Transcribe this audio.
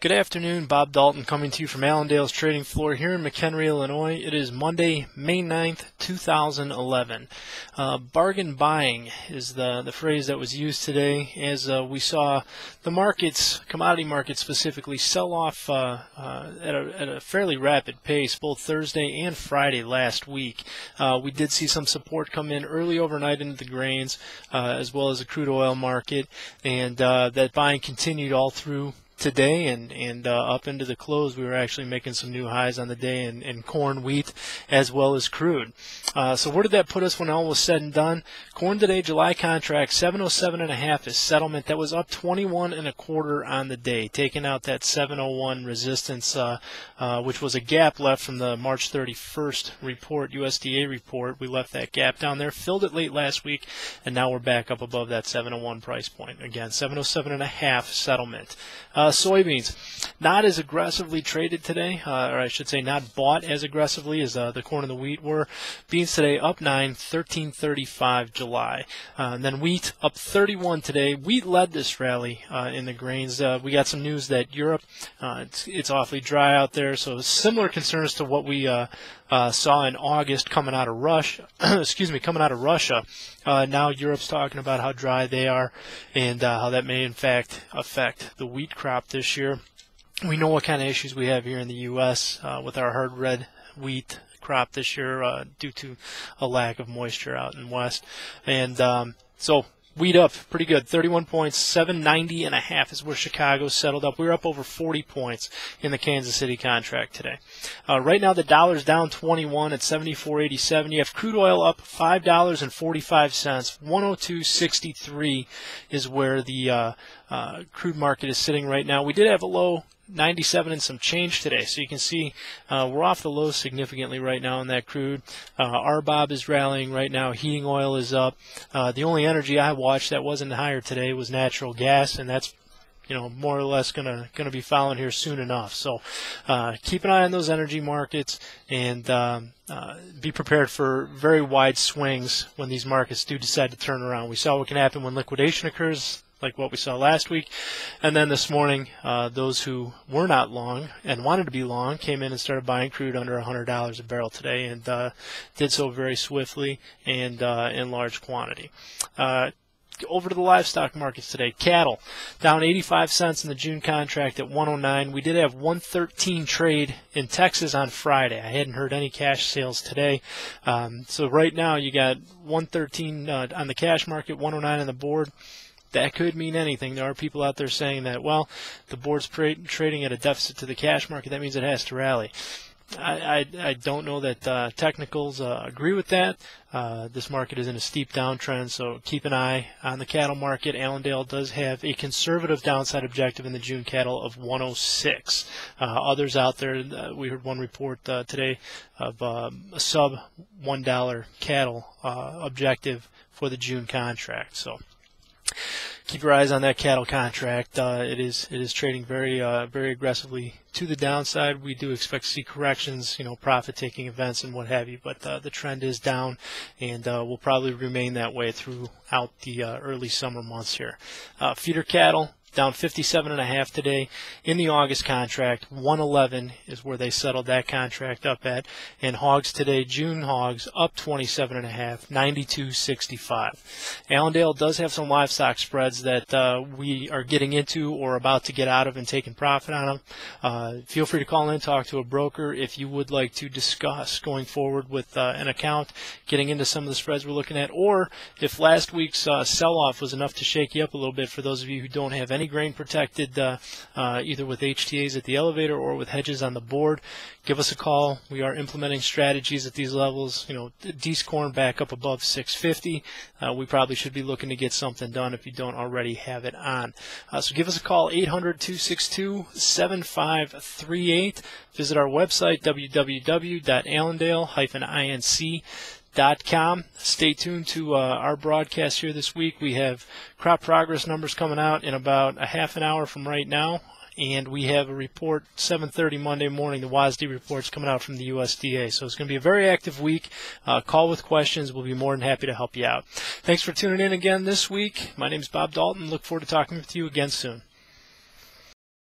Good afternoon, Bob Dalton coming to you from Allendale's trading floor here in McHenry, Illinois. It is Monday, May 9th, 2011. Bargain buying is the phrase that was used today as we saw the markets, commodity markets specifically, sell off at a fairly rapid pace both Thursday and Friday last week. We did see some support come in early overnight into the grains as well as the crude oil market, and that buying continued all through today and up into the close. We were actually making some new highs on the day in corn, wheat, as well as crude. So where did that put us when all was said and done? Corn today, July contract, 707.5 is settlement. That was up 21.25 on the day, taking out that 701 resistance, which was a gap left from the March 31st report, USDA report. We left that gap down there, filled it late last week, and now we're back up above that 701 price point. Again, 707.5 settlement. Soybeans, not as aggressively traded today, or I should say not bought as aggressively as the corn and the wheat were. Beans today up 9, 13.35 July. And then wheat up 31 today. Wheat led this rally in the grains. We got some news that Europe, it's awfully dry out there, so similar concerns to what we saw in August coming out of Russia. Now Europe's talking about how dry they are and how that may in fact affect the wheat crop this year. We know what kind of issues we have here in the U.S. With our hard red wheat crop this year due to a lack of moisture out in west. And so wheat up pretty good, 31 points, 790.5 is where Chicago settled up. We were up over 40 points in the Kansas City contract today. Right now the dollar's down 21 at 74.87. You have crude oil up $5.45, 102.63 is where the crude market is sitting right now. We did have a low 97 and some change today, so you can see we're off the low significantly right now in that crude. RBOB is rallying right now. Heating oil is up. The only energy I watched that wasn't higher today was natural gas, and that's more or less gonna be following here soon enough. So keep an eye on those energy markets and be prepared for very wide swings when these markets do decide to turn around. We saw what can happen when liquidation occurs, like what we saw last week. And then this morning, those who were not long and wanted to be long came in and started buying crude under $100 a barrel today, and did so very swiftly and in large quantity. Over to the livestock markets today. Cattle down 85 cents in the June contract at 109. We did have 113 trade in Texas on Friday. I hadn't heard any cash sales today. So right now you got 113 on the cash market, 109 on the board. That could mean anything. There are people out there saying that, well, the board's trading at a deficit to the cash market. That means it has to rally. I don't know that technicals agree with that. This market is in a steep downtrend, so keep an eye on the cattle market. Allendale does have a conservative downside objective in the June cattle of 106. Others out there, we heard one report today of a sub $1 cattle objective for the June contract. So keep your eyes on that cattle contract. It is trading very aggressively to the downside. We do expect to see corrections, profit-taking events and what have you, but the trend is down and will probably remain that way throughout the early summer months here. Feeder cattle down 57.5 today in the August contract. 111 is where they settled that contract up at. And hogs today, June hogs up 27.5, 92.65. Allendale does have some livestock spreads that we are getting into or about to get out of and taking profit on them. Feel free to call in, talk to a broker if you would like to discuss going forward with an account, getting into some of the spreads we're looking at, or if last week's sell-off was enough to shake you up a little bit for those of you who don't have any grain protected either with HTAs at the elevator or with hedges on the board, give us a call. We are implementing strategies at these levels. D's corn back up above 650. We probably should be looking to get something done if you don't already have it on. So give us a call, 800-262-7538. Visit our website, www.allendale-inc.com. Stay tuned to our broadcast here this week. We have crop progress numbers coming out in about a half an hour from right now, and we have a report 7:30 Monday morning. The WASDE report's coming out from the USDA. So it's going to be a very active week. Call with questions. We'll be more than happy to help you out. Thanks for tuning in again this week. My name is Bob Dalton. Look forward to talking with you again soon.